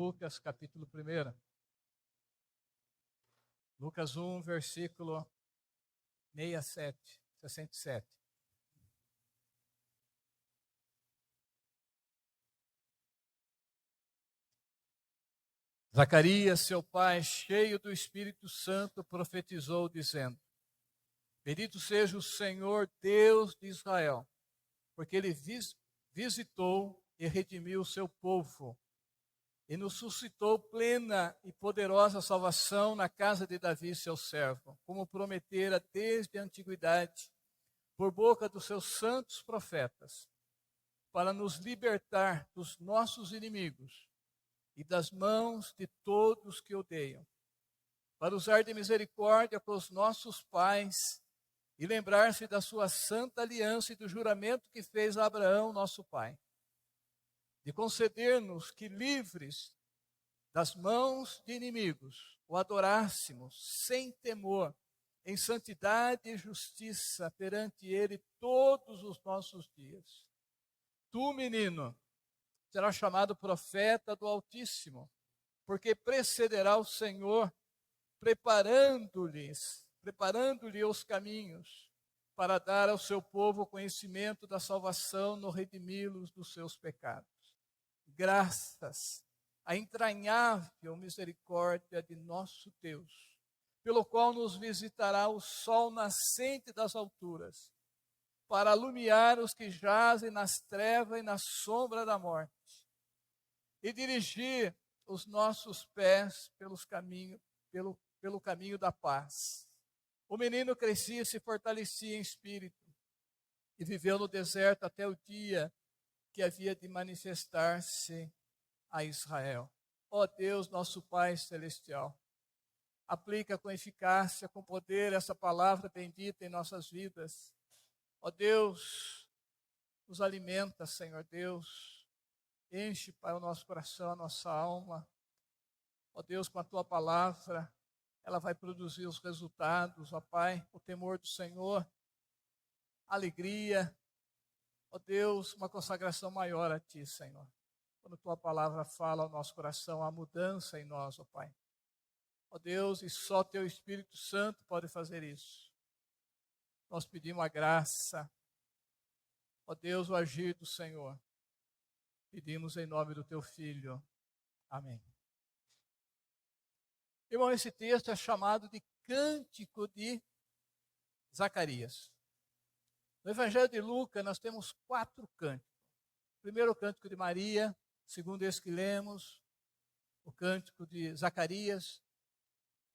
Lucas, capítulo 1. Lucas 1, versículo 67. Zacarias, seu pai, cheio do Espírito Santo, profetizou, dizendo: Bendito seja o Senhor Deus de Israel, porque Ele visitou e redimiu o seu povo, e nos suscitou plena e poderosa salvação na casa de Davi, seu servo, como prometera desde a antiguidade, por boca dos seus santos profetas, para nos libertar dos nossos inimigos e das mãos de todos que odeiam, para usar de misericórdia com os nossos pais e lembrar-se da sua santa aliança e do juramento que fez a Abraão, nosso pai, de conceder-nos que, livres das mãos de inimigos, o adorássemos sem temor, em santidade e justiça perante Ele todos os nossos dias. Tu, menino, serás chamado profeta do Altíssimo, porque precederá o Senhor, preparando-lhe os caminhos, para dar ao seu povo o conhecimento da salvação no redimi-los dos seus pecados. Graças à entranhável misericórdia de nosso Deus, pelo qual nos visitará o sol nascente das alturas, para alumiar os que jazem nas trevas e na sombra da morte, e dirigir os nossos pés pelo caminho da paz. O menino crescia e se fortalecia em espírito, e viveu no deserto até o dia que havia de manifestar-se a Israel. Ó Deus, nosso Pai celestial, aplica com eficácia, com poder, essa palavra bendita em nossas vidas. Ó Deus, nos alimenta, Senhor Deus, enche, Pai, o nosso coração, a nossa alma. Ó Deus, com a Tua palavra, ela vai produzir os resultados, ó Pai, o temor do Senhor, alegria. Ó Deus, uma consagração maior a Ti, Senhor. Quando Tua palavra fala ao nosso coração, há mudança em nós, ó Pai. Ó Deus, e só Teu Espírito Santo pode fazer isso. Nós pedimos a graça, ó Deus, o agir do Senhor. Pedimos em nome do Teu Filho. Amém. Irmão, esse texto é chamado de Cântico de Zacarias. No Evangelho de Lucas, nós temos 4 cânticos. O primeiro, o cântico de Maria. O segundo, esse que lemos, o cântico de Zacarias.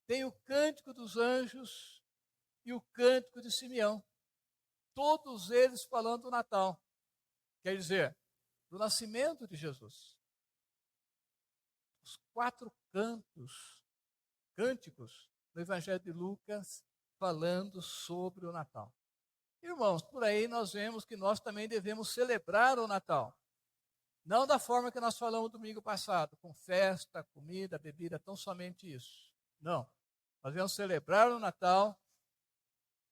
Tem o cântico dos anjos e o cântico de Simeão. Todos eles falando do Natal. Quer dizer, do nascimento de Jesus. Os 4 cânticos no Evangelho de Lucas falando sobre o Natal. Irmãos, por aí nós vemos que nós também devemos celebrar o Natal. Não da forma que nós falamos domingo passado, com festa, comida, bebida, tão somente isso. Não. Nós devemos celebrar o Natal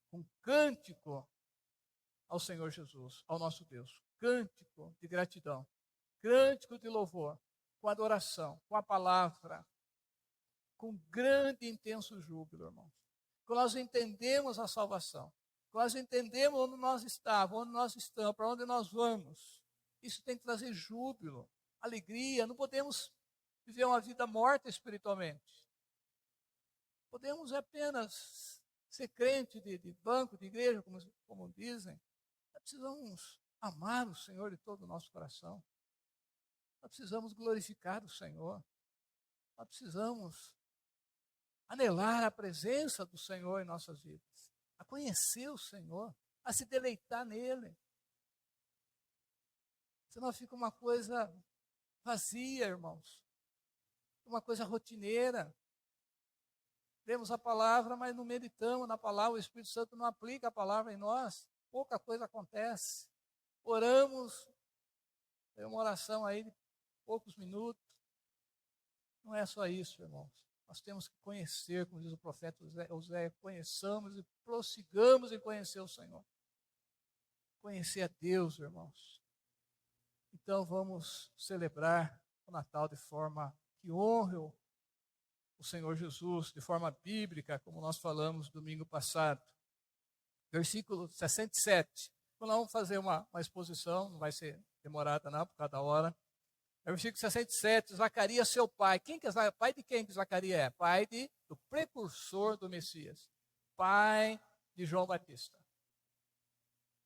com cântico ao Senhor Jesus, ao nosso Deus. Cântico de gratidão, cântico de louvor, com adoração, com a palavra, com grande e intenso júbilo, irmãos. Quando nós entendemos a salvação, quando nós entendemos onde nós estamos, para onde nós vamos, isso tem que trazer júbilo, alegria. Não podemos viver uma vida morta espiritualmente. Podemos apenas ser crente de banco, de igreja, como dizem. Nós precisamos amar o Senhor de todo o nosso coração. Nós precisamos glorificar o Senhor. Nós precisamos anelar a presença do Senhor em nossas vidas, a conhecer o Senhor, a se deleitar nele. Senão fica uma coisa vazia, irmãos, uma coisa rotineira. Lemos a palavra, mas não meditamos na palavra, o Espírito Santo não aplica a palavra em nós, pouca coisa acontece. Oramos, tem uma oração aí de poucos minutos. Não é só isso, irmãos. Nós temos que conhecer, como diz o profeta Oséias, conheçamos e prossigamos em conhecer o Senhor. Conhecer a Deus, irmãos. Então vamos celebrar o Natal de forma que honre o Senhor Jesus de forma bíblica, como nós falamos domingo passado. Versículo 67. Então, vamos fazer uma exposição, não vai ser demorada não, por causa da hora. Versículo 67, Zacarias, seu pai. Pai de quem que Zacarias é? Pai do precursor do Messias. Pai de João Batista.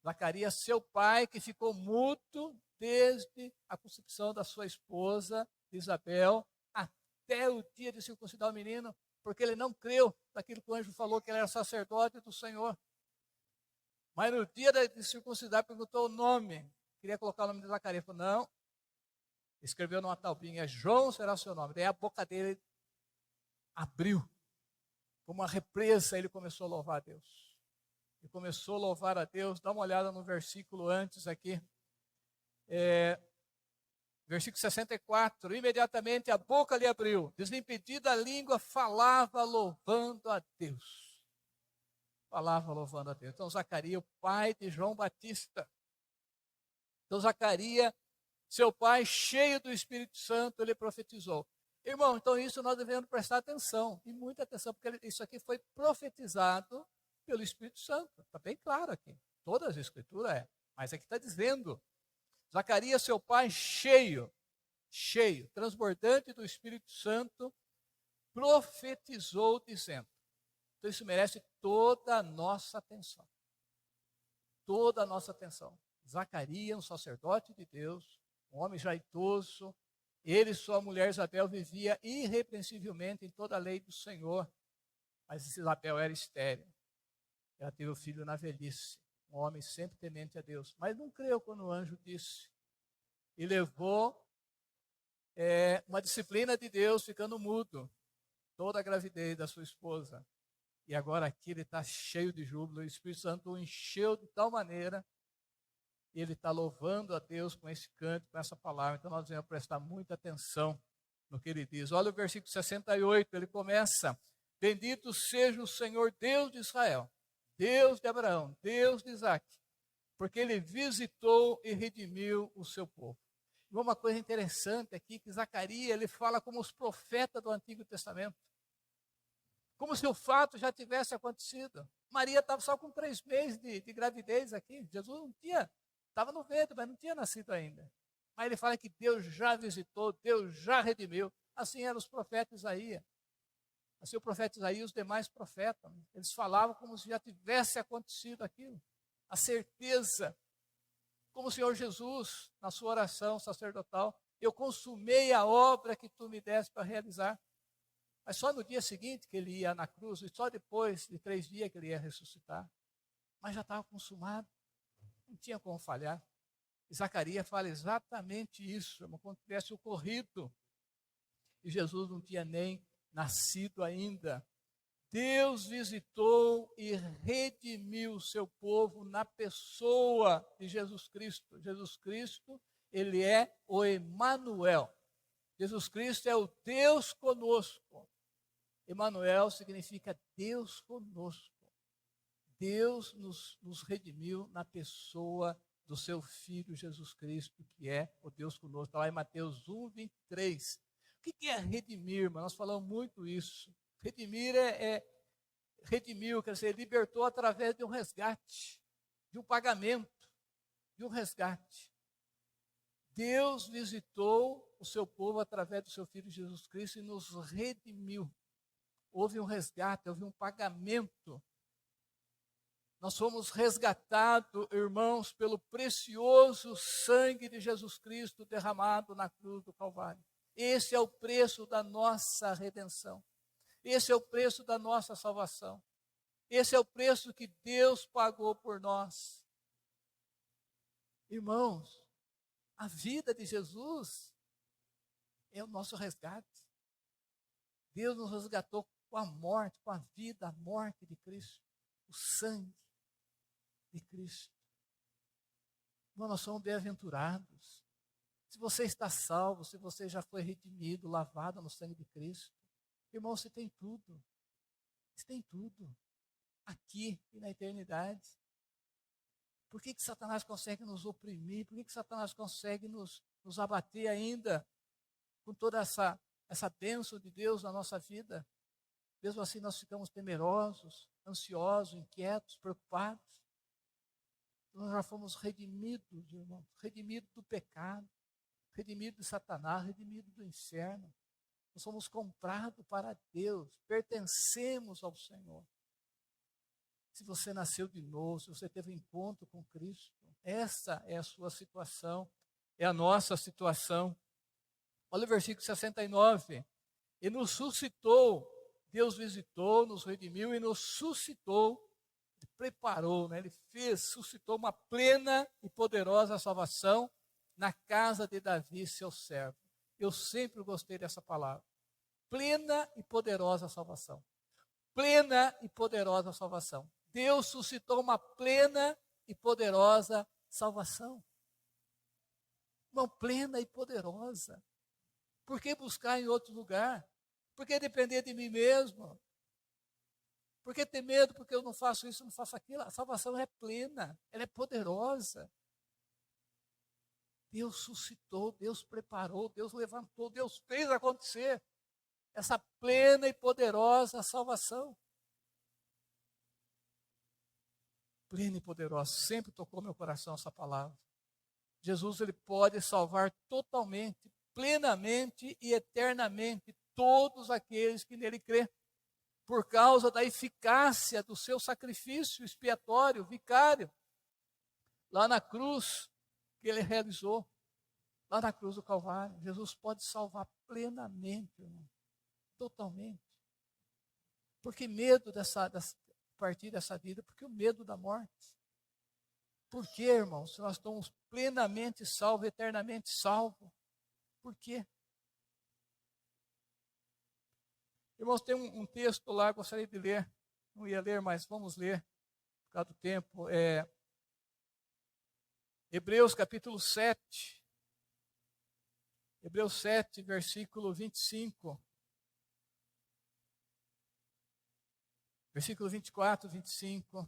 Zacarias, seu pai, que ficou mudo desde a concepção da sua esposa, Isabel, até o dia de circuncidar o menino, porque ele não creu naquilo que o anjo falou, que ele era sacerdote do Senhor. Mas no dia de circuncidar, perguntou o nome. Queria colocar o nome de Zacarias. Falou, não. Escreveu numa taubinha, João será o seu nome. Daí a boca dele abriu. Como uma represa, ele começou a louvar a Deus. Ele começou a louvar a Deus. Dá uma olhada no versículo antes aqui. Versículo 64. Imediatamente a boca lhe abriu. Desimpedida a língua, falava louvando a Deus. Falava louvando a Deus. Então Zacarias, o pai de João Batista. Então Zacarias, seu pai, cheio do Espírito Santo, ele profetizou. Irmão, então isso nós devemos prestar atenção, e muita atenção, porque isso aqui foi profetizado pelo Espírito Santo. Está bem claro aqui. Todas as escrituras mas aqui está dizendo, Zacarias, seu pai, cheio, transbordante do Espírito Santo, profetizou dizendo. Então isso merece toda a nossa atenção. Toda a nossa atenção. Zacarias, um sacerdote de Deus, um homem já idoso, ele e sua mulher Isabel vivia irrepreensivelmente em toda a lei do Senhor, mas Isabel era estéril. Ela teve o filho na velhice, um homem sempre temente a Deus, mas não creu quando o anjo disse, e levou uma disciplina de Deus, ficando mudo, toda a gravidez da sua esposa, e agora aqui ele está cheio de júbilo, o Espírito Santo o encheu de tal maneira, e ele está louvando a Deus com esse canto, com essa palavra. Então nós devemos prestar muita atenção no que ele diz. Olha o versículo 68, ele começa, bendito seja o Senhor Deus de Israel, Deus de Abraão, Deus de Isaac, porque ele visitou e redimiu o seu povo. E uma coisa interessante aqui, que Zacarias, ele fala como os profetas do Antigo Testamento, como se o fato já tivesse acontecido. Maria estava só com 3 meses de gravidez aqui, Jesus não tinha, estava no ventre, mas não tinha nascido ainda. Mas ele fala que Deus já visitou, Deus já redimiu. Assim eram os profetas Isaías. Assim o profeta Isaías e os demais profetas. Eles falavam como se já tivesse acontecido aquilo. A certeza. Como o Senhor Jesus, na sua oração sacerdotal, eu consumei a obra que tu me deste para realizar. Mas só no dia seguinte que ele ia na cruz, e só depois de 3 dias que ele ia ressuscitar. Mas já estava consumado. Não tinha como falhar. E Zacarias fala exatamente isso, como tivesse ocorrido. E Jesus não tinha nem nascido ainda. Deus visitou e redimiu o seu povo na pessoa de Jesus Cristo. Jesus Cristo, ele é o Emanuel. Jesus Cristo é o Deus conosco. Emanuel significa Deus conosco. Deus nos redimiu na pessoa do seu Filho Jesus Cristo, que é o Deus conosco. Está lá em Mateus 1, 23. O que é redimir, irmão? Nós falamos muito isso. Redimir redimiu, quer dizer, libertou através de um resgate, de um pagamento, de um resgate. Deus visitou o seu povo através do seu Filho Jesus Cristo e nos redimiu. Houve um resgate, houve um pagamento. Nós fomos resgatados, irmãos, pelo precioso sangue de Jesus Cristo derramado na cruz do Calvário. Esse é o preço da nossa redenção. Esse é o preço da nossa salvação. Esse é o preço que Deus pagou por nós. Irmãos, a vida de Jesus é o nosso resgate. Deus nos resgatou com a morte, com a vida, a morte de Cristo, o sangue de Cristo. Irmão, nós somos bem-aventurados. Se você está salvo, se você já foi redimido, lavado no sangue de Cristo, irmão, você tem tudo. Você tem tudo. Aqui e na eternidade. Por que Satanás consegue nos oprimir? Por que Satanás consegue nos abater ainda com toda essa essa bênção de Deus na nossa vida. Mesmo assim nós ficamos temerosos, ansiosos, inquietos, preocupados. Nós já fomos redimidos, irmãos, redimidos do pecado, redimidos de Satanás, redimidos do inferno. Nós somos comprados para Deus, pertencemos ao Senhor. Se você nasceu de novo, se você teve um encontro com Cristo, essa é a sua situação, é a nossa situação. Olha o versículo 69. E nos suscitou, Deus visitou, nos redimiu e nos suscitou, Ele preparou, né? Ele suscitou uma plena e poderosa salvação na casa de Davi, seu servo. Eu sempre gostei dessa palavra. Plena e poderosa salvação. Plena e poderosa salvação. Deus suscitou uma plena e poderosa salvação. Uma plena e poderosa. Por que buscar em outro lugar? Por que depender de mim mesmo? Por que ter medo? Porque eu não faço isso, não faço aquilo. A salvação é plena, ela é poderosa. Deus suscitou, Deus preparou, Deus levantou, Deus fez acontecer essa plena e poderosa salvação. Plena e poderosa, sempre tocou meu coração essa palavra. Jesus, ele pode salvar totalmente, plenamente e eternamente todos aqueles que nele crê, por causa da eficácia do seu sacrifício expiatório, vicário, lá na cruz que ele realizou, lá na cruz do Calvário. Jesus pode salvar plenamente, irmão, totalmente. Por que medo dessa partir dessa vida? Porque o medo da morte. Por que, irmãos, se nós estamos plenamente salvos, eternamente salvos? Por quê? Irmãos, tem um texto lá, gostaria de ler, não ia ler, mas vamos ler, por causa do tempo. Hebreus capítulo 7. Hebreus 7, versículo 25. Versículo 24, 25.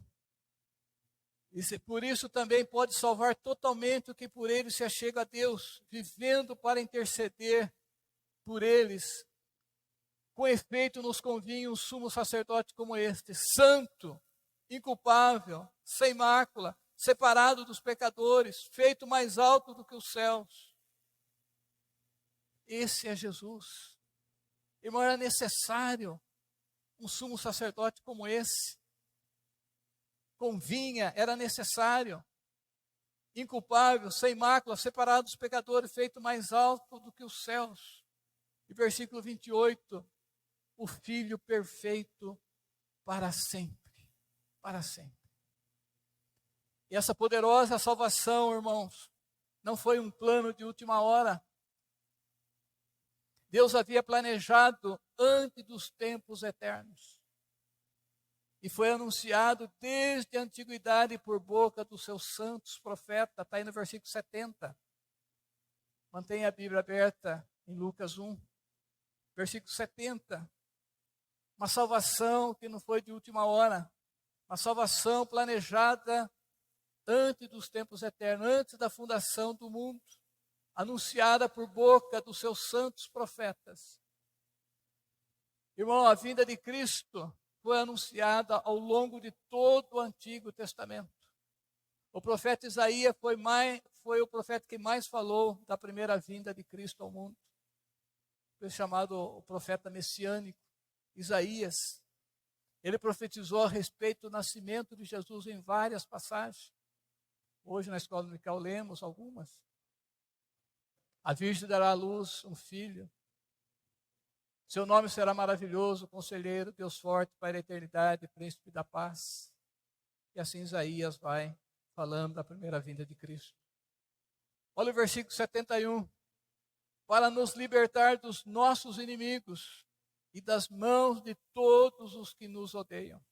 Por isso também pode salvar totalmente o que por ele se achega a Deus, vivendo para interceder por eles. Com efeito, nos convinha um sumo sacerdote como este, santo, inculpável, sem mácula, separado dos pecadores, feito mais alto do que os céus. Esse é Jesus. Irmão, era necessário um sumo sacerdote como esse. Convinha, era necessário. Inculpável, sem mácula, separado dos pecadores, feito mais alto do que os céus. E versículo 28, o Filho perfeito para sempre. Para sempre. E essa poderosa salvação, irmãos, não foi um plano de última hora. Deus havia planejado antes dos tempos eternos. E foi anunciado desde a antiguidade por boca dos seus santos profetas. Está aí no versículo 70. Mantenha a Bíblia aberta em Lucas 1. Versículo 70. Uma salvação que não foi de última hora. Uma salvação planejada antes dos tempos eternos, antes da fundação do mundo. Anunciada por boca dos seus santos profetas. Irmão, a vinda de Cristo foi anunciada ao longo de todo o Antigo Testamento. O profeta Isaías foi o profeta que mais falou da primeira vinda de Cristo ao mundo. Foi chamado o profeta messiânico, Isaías. Ele profetizou a respeito do nascimento de Jesus em várias passagens. Hoje na escola dominical lemos algumas. A Virgem dará à luz um filho. Seu nome será maravilhoso, conselheiro, Deus forte, Pai da eternidade, príncipe da paz. E assim Isaías vai falando da primeira vinda de Cristo. Olha o versículo 71. Para nos libertar dos nossos inimigos e das mãos de todos os que nos odeiam.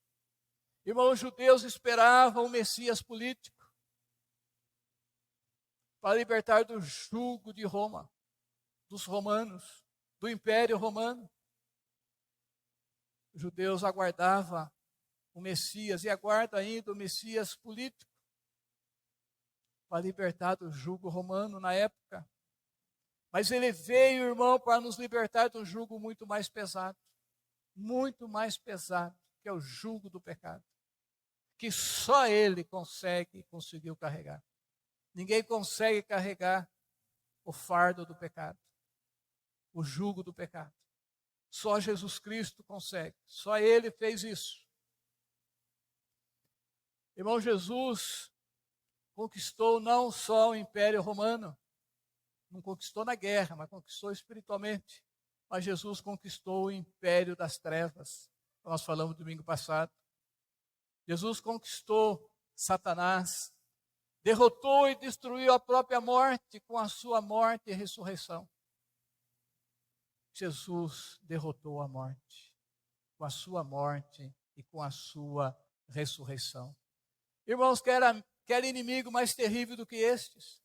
Irmãos, os judeus esperavam o Messias político para libertar do jugo de Roma, dos romanos, do Império Romano. Os judeus aguardavam o Messias e aguardam ainda o Messias político para libertar do jugo romano na época. Mas ele veio, irmão, para nos libertar de um jugo muito mais pesado, que é o jugo do pecado, que só ele conseguiu carregar. Ninguém consegue carregar o fardo do pecado, o jugo do pecado. Só Jesus Cristo consegue, só ele fez isso. Irmão, Jesus conquistou não só o Império Romano, não conquistou na guerra, mas conquistou espiritualmente. Mas Jesus conquistou o império das trevas. Nós falamos domingo passado. Jesus conquistou Satanás, derrotou e destruiu a própria morte com a sua morte e ressurreição. Jesus derrotou a morte com a sua morte e com a sua ressurreição. Irmãos, quer inimigo mais terrível do que estes?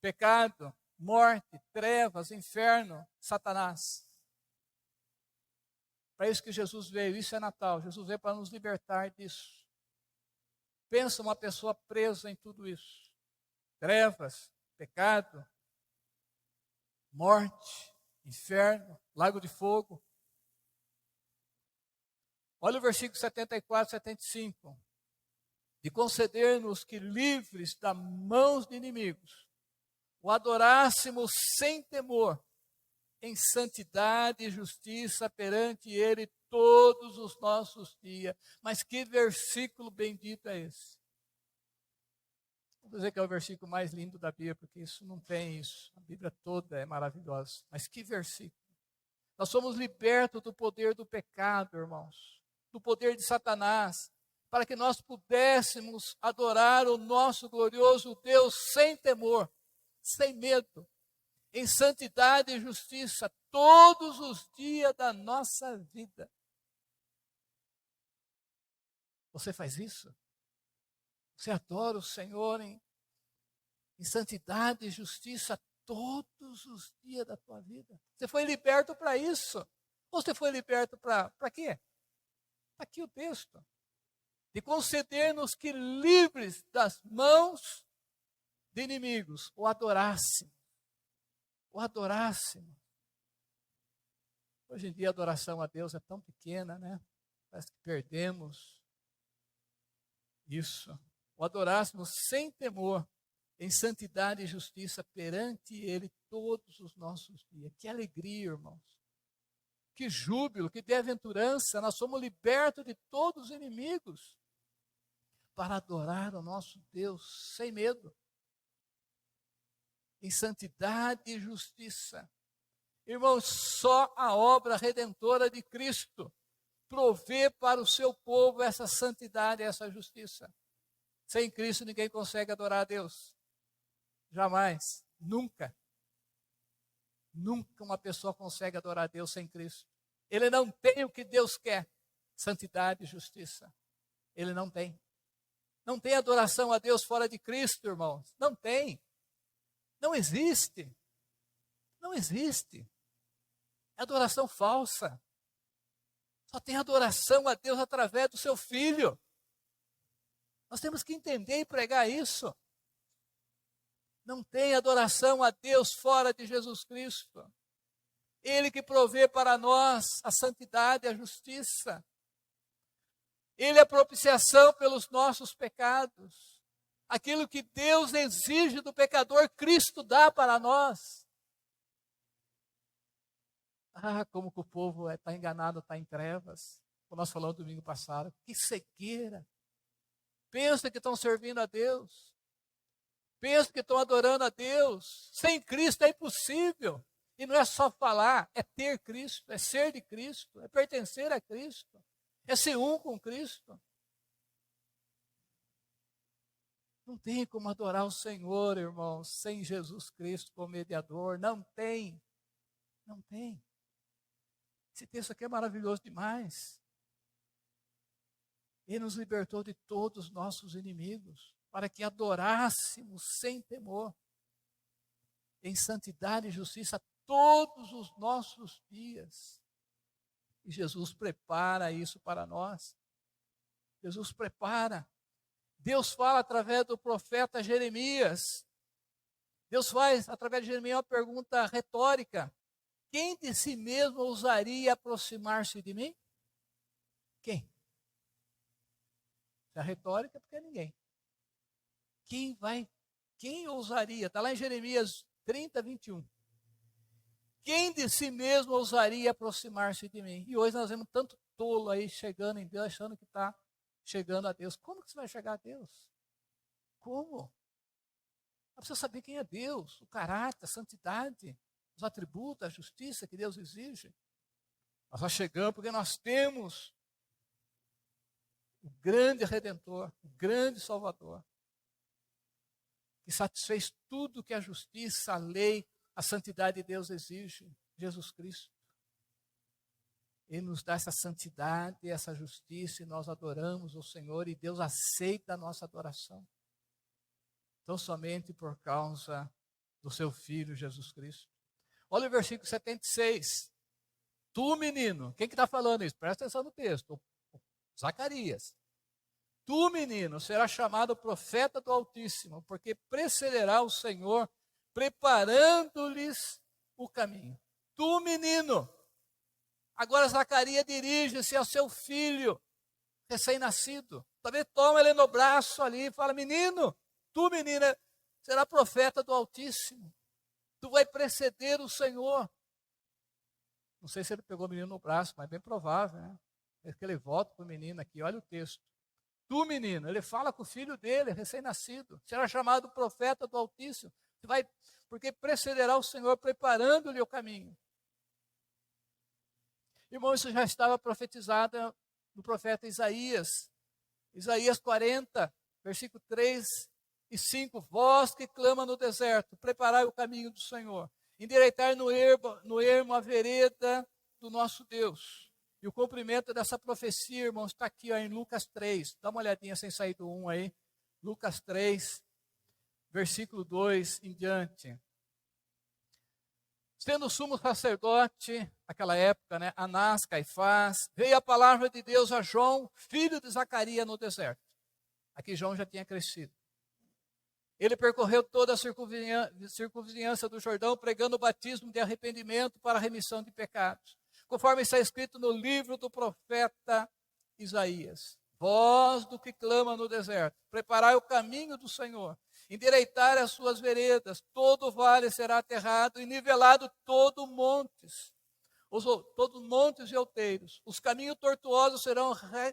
Pecado, morte, trevas, inferno, Satanás. Para isso que Jesus veio, isso é Natal. Jesus veio para nos libertar disso. Pensa uma pessoa presa em tudo isso. Trevas, pecado, morte, inferno, lago de fogo. Olha o versículo 74, 75. De conceder-nos que livres da mãos de inimigos, o adorássemos sem temor, em santidade e justiça perante Ele todos os nossos dias. Mas que versículo bendito é esse? Vou dizer que é o versículo mais lindo da Bíblia, porque isso não tem isso. A Bíblia toda é maravilhosa. Mas que versículo? Nós somos libertos do poder do pecado, irmãos, do poder de Satanás, para que nós pudéssemos adorar o nosso glorioso Deus sem temor, sem medo, em santidade e justiça, todos os dias da nossa vida. Você faz isso? Você adora o Senhor em santidade e justiça todos os dias da tua vida? Você foi liberto para isso? Ou você foi liberto para quê? Está aqui o texto. De conceder-nos que livres das mãos de inimigos, o adorássemos. O adorássemos. Hoje em dia a adoração a Deus é tão pequena, né? Parece que perdemos isso. O adorássemos sem temor, em santidade e justiça perante Ele todos os nossos dias. Que alegria, irmãos. Que júbilo, que bem-aventurança. Nós somos libertos de todos os inimigos para adorar o nosso Deus sem medo, em santidade e justiça. Irmãos, só a obra redentora de Cristo provê para o seu povo essa santidade e essa justiça. Sem Cristo ninguém consegue adorar a Deus. Jamais, nunca. Nunca uma pessoa consegue adorar a Deus sem Cristo. Ele não tem o que Deus quer, santidade e justiça. Ele não tem. Não tem adoração a Deus fora de Cristo, irmãos. Não tem. Não existe. Não existe. É adoração falsa. Só tem adoração a Deus através do seu Filho. Nós temos que entender e pregar isso. Não tem adoração a Deus fora de Jesus Cristo. Ele que provê para nós a santidade e a justiça. Ele é a propiciação pelos nossos pecados. Aquilo que Deus exige do pecador, Cristo dá para nós. Ah, como que o povo está enganado, está em trevas. Como nós falamos domingo passado. Que cegueira. Pensa que estão servindo a Deus. Pensa que estão adorando a Deus. Sem Cristo é impossível. E não é só falar, é ter Cristo, é ser de Cristo, é pertencer a Cristo. É ser um com Cristo. Não tem como adorar o Senhor, irmãos, sem Jesus Cristo como mediador. Não tem. Não tem. Esse texto aqui é maravilhoso demais. Ele nos libertou de todos os nossos inimigos, para que adorássemos sem temor, em santidade e justiça, todos os nossos dias. E Jesus prepara isso para nós. Jesus prepara. Deus fala através do profeta Jeremias. Deus faz, através de Jeremias, uma pergunta retórica. Quem de si mesmo ousaria aproximar-se de mim? Quem? Se é retórica, porque é ninguém. Quem ousaria? Está lá em Jeremias 30, 21. Quem de si mesmo ousaria aproximar-se de mim? E hoje nós vemos tanto tolo aí chegando em Deus, achando que está chegando a Deus. Como que você vai chegar a Deus? Como? Precisa saber quem é Deus, o caráter, a santidade, os atributos, a justiça que Deus exige. Nós só chegamos porque nós temos o grande Redentor, o grande Salvador, que satisfez tudo que a justiça, a lei, a santidade de Deus exige, Jesus Cristo. Ele nos dá essa santidade, essa justiça, e nós adoramos o Senhor, e Deus aceita a nossa adoração. Então, somente por causa do seu Filho, Jesus Cristo. Olha o versículo 76. Tu, menino, quem que está falando isso? Presta atenção no texto. Zacarias. Tu, menino, serás chamado profeta do Altíssimo, porque precederá o Senhor, preparando-lhes o caminho. Tu, menino. Agora Zacarias dirige-se ao seu filho, recém-nascido. Talvez toma ele no braço ali e fala, menino, tu, menina, será profeta do Altíssimo. Tu vai preceder o Senhor. Não sei se ele pegou o menino no braço, mas é bem provável, né? É que ele volta para o menino aqui, olha o texto. Tu, menino, ele fala com o filho dele, recém-nascido, será chamado profeta do Altíssimo, porque precederá o Senhor preparando-lhe o caminho. Irmão, isso já estava profetizado no profeta Isaías. Isaías 40, versículo 3 e 5. Vós que clama no deserto, preparai o caminho do Senhor, endireitai no ermo a vereda do nosso Deus. E o cumprimento dessa profecia, irmãos, está aqui ó, em Lucas 3. Dá uma olhadinha sem sair do 1 aí. Lucas 3, versículo 2 em diante. Sendo o sumo sacerdote, naquela época, né, Anás, Caifás, veio a palavra de Deus a João, filho de Zacarias, no deserto. Aqui João já tinha crescido. Ele percorreu toda a circunvizinhança do Jordão, pregando o batismo de arrependimento para a remissão de pecados, conforme está escrito no livro do profeta Isaías. Voz do que clama no deserto, preparai o caminho do Senhor, endireitar as suas veredas, todo vale será aterrado e nivelado todo montes e outeiros. Os caminhos tortuosos serão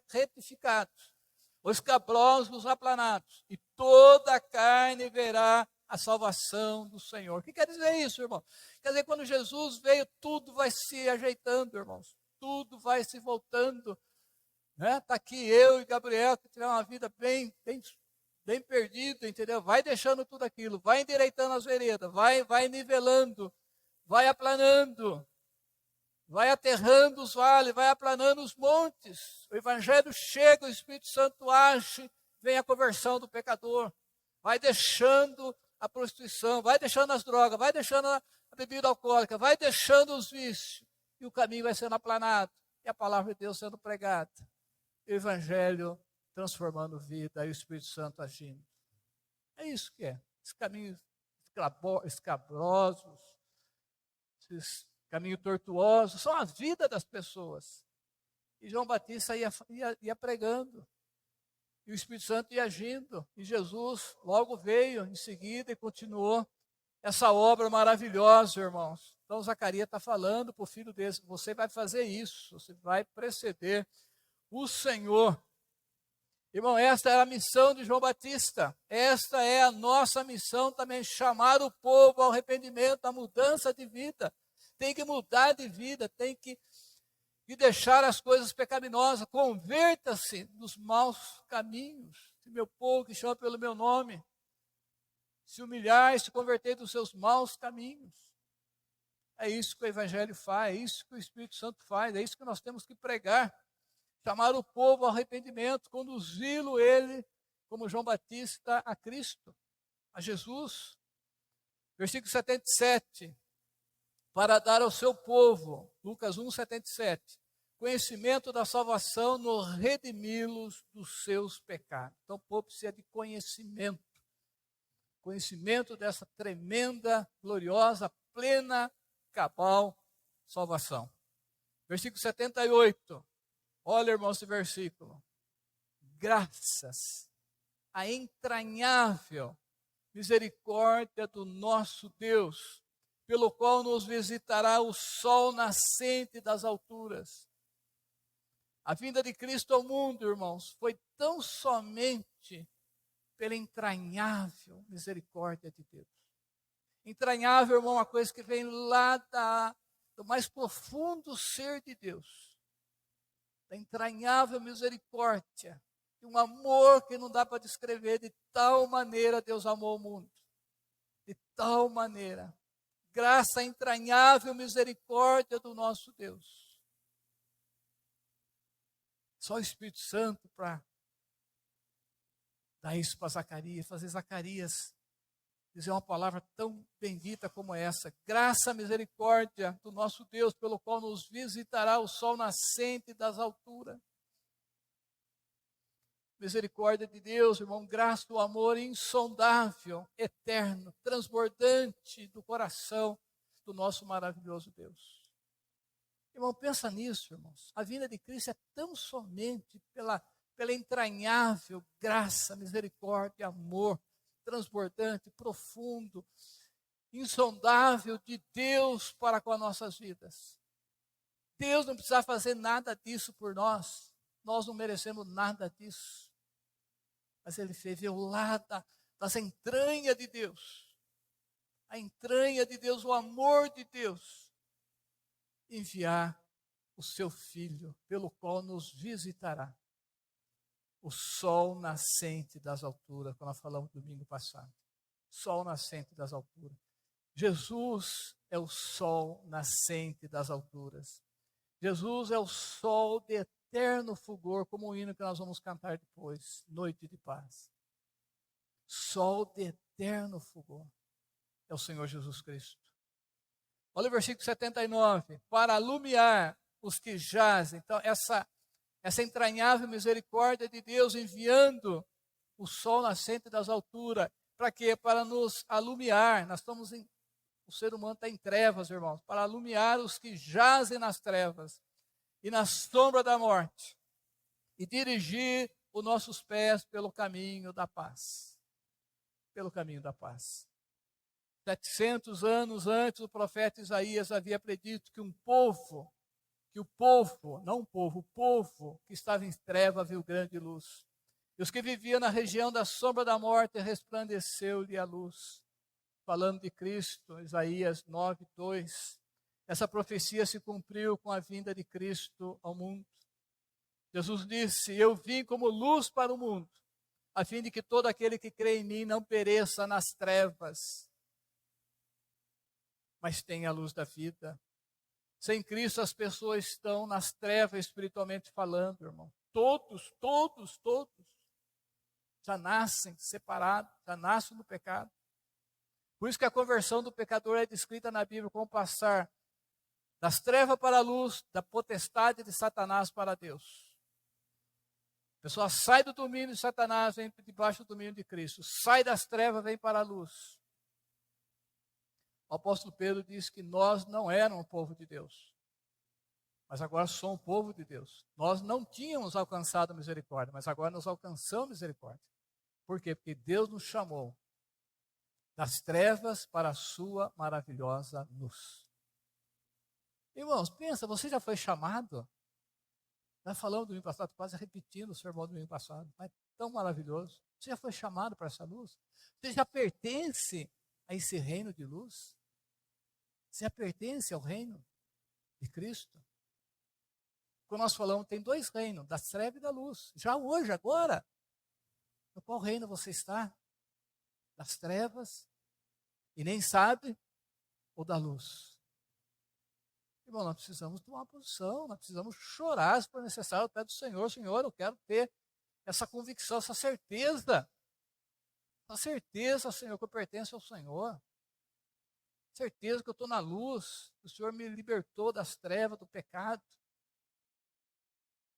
retificados, os cabrosos aplanados, e toda a carne verá a salvação do Senhor. O que quer dizer isso, irmão? Quer dizer, quando Jesus veio, tudo vai se ajeitando, irmãos. Tudo vai se voltando. Está aqui eu e Gabriel, que tiveram uma vida bem perdida, entendeu? Vai deixando tudo aquilo, vai endireitando as veredas, vai nivelando, vai aplanando, vai aterrando os vales, vai aplanando os montes. O Evangelho chega, o Espírito Santo age, vem a conversão do pecador, vai deixando a prostituição, vai deixando as drogas, vai deixando a bebida alcoólica, vai deixando os vícios, e o caminho vai sendo aplanado, e a palavra de Deus sendo pregada. O Evangelho transformando vida e o Espírito Santo agindo. É isso que é. Esses caminhos escabrosos, esses caminhos tortuosos, são a vida das pessoas. E João Batista ia pregando. E o Espírito Santo ia agindo. E Jesus logo veio em seguida e continuou essa obra maravilhosa, irmãos. Então Zacarias está falando para o filho dele, você vai fazer isso, você vai preceder o Senhor. Irmão, esta é a missão de João Batista. Esta é a nossa missão também, chamar o povo ao arrependimento, à mudança de vida. Tem que mudar de vida, tem que deixar as coisas pecaminosas. Converta-se dos maus caminhos. Se meu povo que chama pelo meu nome se humilhar e se converter dos seus maus caminhos. É isso que o Evangelho faz, é isso que o Espírito Santo faz, é isso que nós temos que pregar. Chamar o povo ao arrependimento, conduzi-lo ele, como João Batista, a Cristo, a Jesus. Versículo 77, para dar ao seu povo, Lucas 1, 77, conhecimento da salvação no redimi-los dos seus pecados. Então o povo precisa de conhecimento. conhecimento dessa tremenda, gloriosa, plena, cabal salvação. Versículo 78. Olha, irmãos, esse versículo. Graças à entranhável misericórdia do nosso Deus, pelo qual nos visitará o sol nascente das alturas. A vinda de Cristo ao mundo, irmãos, foi tão somente pela entranhável misericórdia de Deus. Entranhável, irmão, é uma coisa que vem lá do mais profundo ser de Deus. Da entranhável misericórdia, de um amor que não dá para descrever, de tal maneira Deus amou o mundo. De tal maneira. Graça à entranhável misericórdia do nosso Deus. Só o Espírito Santo para dar isso para Zacarias, fazer Zacarias dizer uma palavra tão bendita como essa. Graça, misericórdia do nosso Deus, pelo qual nos visitará o sol nascente das alturas. Misericórdia de Deus, irmão, graça do amor insondável, eterno, transbordante do coração do nosso maravilhoso Deus. Irmão, pensa nisso, irmãos. A vinda de Cristo é tão somente pela entranhável graça, misericórdia, amor, transbordante, profundo, insondável de Deus para com as nossas vidas. Deus não precisa fazer nada disso por nós. Nós não merecemos nada disso. Mas Ele fez, veio lá das entranhas de Deus. A entranha de Deus, o amor de Deus. Enviar o seu Filho, pelo qual nos visitará o sol nascente das alturas, como nós falamos domingo passado. Sol nascente das alturas. Jesus é o sol nascente das alturas. Jesus é o sol de eterno fulgor, como o hino que nós vamos cantar depois, Noite de Paz. Sol de eterno fulgor é o Senhor Jesus Cristo. Olha o versículo 79. Para alumiar os que jazem. Então, essa entranhável misericórdia de Deus enviando o sol nascente das alturas. Para quê? Para nos alumiar. O ser humano está em trevas, irmãos. Para alumiar os que jazem nas trevas e na sombra da morte. E dirigir os nossos pés pelo caminho da paz. Pelo caminho da paz. 700 anos antes, o profeta Isaías havia predito que o povo que estava em treva viu grande luz. E os que viviam na região da sombra da morte resplandeceu-lhe a luz. Falando de Cristo, Isaías 9:2. Essa profecia se cumpriu com a vinda de Cristo ao mundo. Jesus disse: eu vim como luz para o mundo, a fim de que todo aquele que crê em mim não pereça nas trevas, mas tenha a luz da vida. Sem Cristo as pessoas estão nas trevas espiritualmente falando, irmão. Todos já nascem separados, já nascem no pecado. Por isso que a conversão do pecador é descrita na Bíblia como passar das trevas para a luz, da potestade de Satanás para Deus. A pessoa sai do domínio de Satanás, vem debaixo do domínio de Cristo. Sai das trevas, vem para a luz. O apóstolo Pedro diz que nós não éramos o povo de Deus, mas agora somos o povo de Deus. Nós não tínhamos alcançado a misericórdia, mas agora nós alcançamos a misericórdia. Por quê? Porque Deus nos chamou das trevas para a sua maravilhosa luz. Irmãos, pensa, você já foi chamado? Nós falamos do domingo passado, quase repetindo o sermão do domingo passado, mas tão maravilhoso. Você já foi chamado para essa luz? Você já pertence a esse reino de luz? Você já pertence ao reino de Cristo? Quando nós falamos, tem dois reinos, das trevas e da luz. Já hoje, agora, no qual reino você está? Das trevas e nem sabe, ou da luz? Irmão, nós precisamos tomar uma posição, nós precisamos chorar se for necessário ao pé do Senhor. Senhor, eu quero ter essa convicção, essa certeza, Senhor, que eu pertenço ao Senhor. Certeza que eu estou na luz, o Senhor me libertou das trevas, do pecado.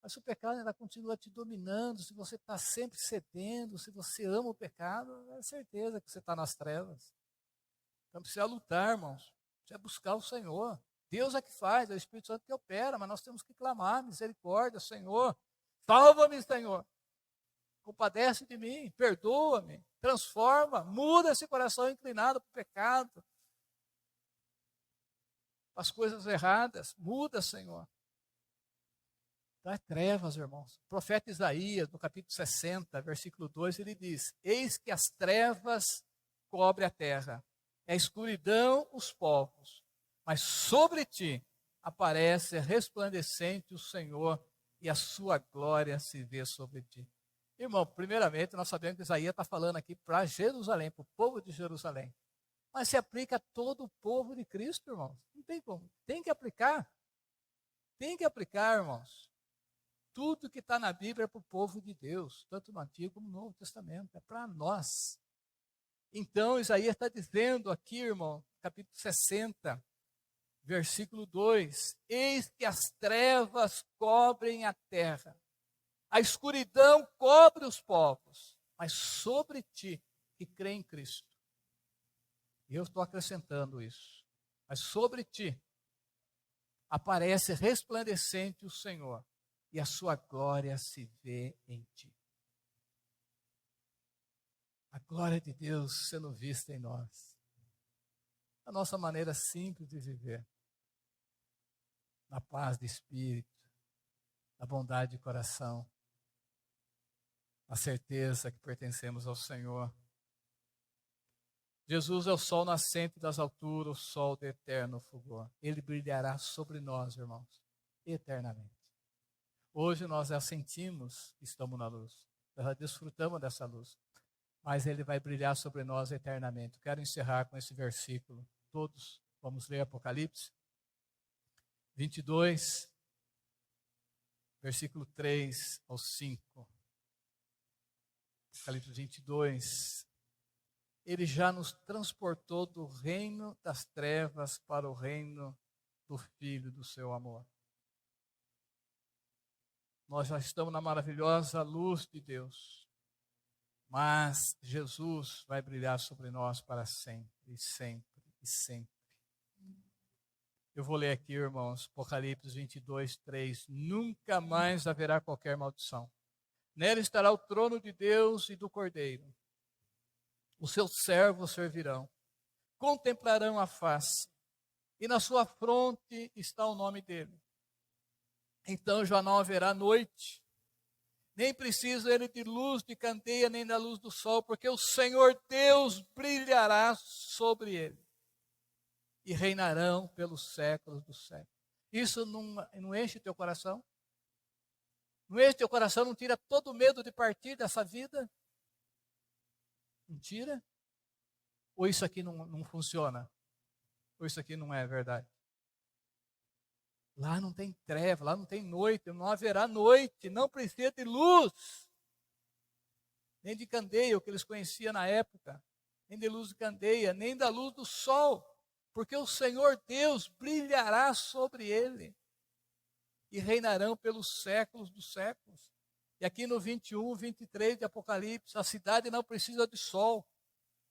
Mas se o pecado ainda continua te dominando, se você está sempre cedendo, se você ama o pecado, é certeza que você está nas trevas. Então precisa lutar, irmãos. Precisa buscar o Senhor. Deus é que faz, é o Espírito Santo que opera, mas nós temos que clamar, misericórdia, Senhor. Salva-me, Senhor. Compadece de mim, perdoa-me, transforma, muda esse coração inclinado para o pecado, para as coisas erradas. Muda, Senhor. Então é trevas, irmãos. O profeta Isaías, no capítulo 60, versículo 2, ele diz: Eis que as trevas cobrem a terra, é a escuridão os povos, mas sobre ti aparece resplandecente o Senhor, e a sua glória se vê sobre ti. Irmão, primeiramente, nós sabemos que Isaías está falando aqui para Jerusalém, para o povo de Jerusalém. Mas se aplica a todo o povo de Cristo, irmãos. Não tem como. Tem que aplicar. Tem que aplicar, irmãos. Tudo que está na Bíblia é para o povo de Deus, tanto no Antigo como no Novo Testamento. É para nós. Então, Isaías está dizendo aqui, irmão, capítulo 60, versículo 2: Eis que as trevas cobrem a terra. A escuridão cobre os povos, mas sobre ti que crê em Cristo. E eu estou acrescentando isso. Mas sobre ti aparece resplandecente o Senhor, e a sua glória se vê em ti. A glória de Deus sendo vista em nós. A nossa maneira simples de viver. Na paz de espírito, na bondade de coração, a certeza que pertencemos ao Senhor. Jesus é o sol nascente das alturas, o sol de eterno fulgor. Ele brilhará sobre nós, irmãos, eternamente. Hoje nós já sentimos que estamos na luz, nós já desfrutamos dessa luz, mas ele vai brilhar sobre nós eternamente. Quero encerrar com esse versículo. Todos vamos ler Apocalipse 22, versículo 3 ao 5. Apocalipse 22, ele já nos transportou do reino das trevas para o reino do Filho do seu amor. Nós já estamos na maravilhosa luz de Deus, mas Jesus vai brilhar sobre nós para sempre, e sempre, e sempre. Eu vou ler aqui, irmãos, Apocalipse 22, 3. Nunca mais haverá qualquer maldição. Nela estará o trono de Deus e do Cordeiro. Os seus servos servirão, contemplarão a face, e na sua fronte está o nome dele. Então já não haverá noite, nem precisa ele de luz de candeia, nem da luz do sol, porque o Senhor Deus brilhará sobre ele, e reinarão pelos séculos dos séculos. Isso não enche teu coração? Não enche teu coração, não tira todo o medo de partir dessa vida? Não tira? Ou isso aqui não funciona? Ou isso aqui não é verdade? Lá não tem treva, lá não tem noite, não haverá noite, não precisa de luz, nem de candeia, o que eles conheciam na época, nem de luz de candeia, nem da luz do sol, porque o Senhor Deus brilhará sobre ele, e reinarão pelos séculos dos séculos. E aqui no 21, 23 de Apocalipse, a cidade não precisa de sol,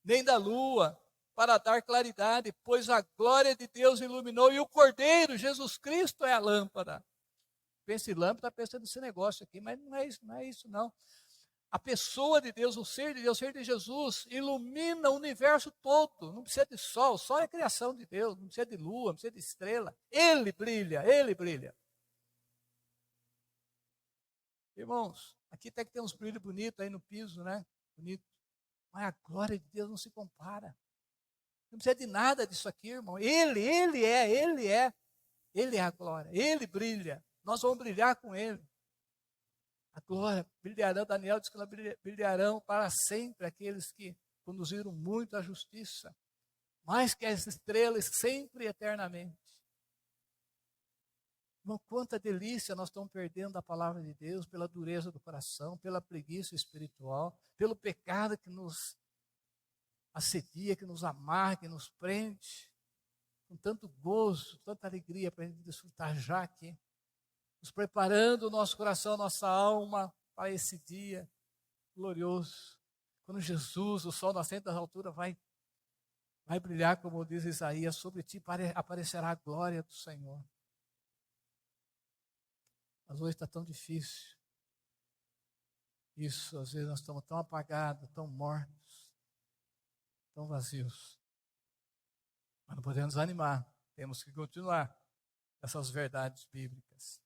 nem da lua, para dar claridade, pois a glória de Deus iluminou, e o Cordeiro, Jesus Cristo, é a lâmpada. Pensa em lâmpada, pensa nesse negócio aqui, mas não é isso não. A pessoa de Deus, o ser de Deus, o ser de Jesus, ilumina o universo todo. Não precisa de sol, o sol é a criação de Deus, não precisa de lua, não precisa de estrela. Ele brilha, ele brilha. Irmãos, aqui até que tem uns brilhos bonitos aí no piso, né? Bonito. Mas a glória de Deus não se compara. Não precisa de nada disso aqui, irmão. Ele é a glória. Ele brilha. Nós vamos brilhar com ele. A glória, brilharão, Daniel diz que brilharão para sempre aqueles que conduziram muito à justiça. Mais que as estrelas, sempre e eternamente. Irmão, quanta delícia nós estamos perdendo a palavra de Deus pela dureza do coração, pela preguiça espiritual, pelo pecado que nos assedia, que nos amarra, que nos prende. Com tanto gozo, tanta alegria para a gente desfrutar já aqui. nos preparando o nosso coração, nossa alma para esse dia glorioso. Quando Jesus, o sol nascente das alturas, vai brilhar, como diz Isaías, sobre ti aparecerá a glória do Senhor. Mas hoje está tão difícil. Isso, às vezes nós estamos tão apagados, tão mortos, tão vazios. Mas não podemos desanimar, temos que continuar essas verdades bíblicas.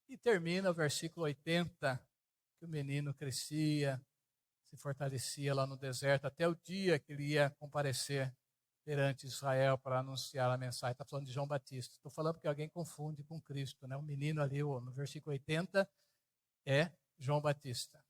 E termina o versículo 80, que o menino crescia, se fortalecia lá no deserto, até o dia que ele ia comparecer perante Israel para anunciar a mensagem. Está falando de João Batista. Estou falando porque alguém confunde com Cristo, né? O menino ali, no versículo 80, é João Batista.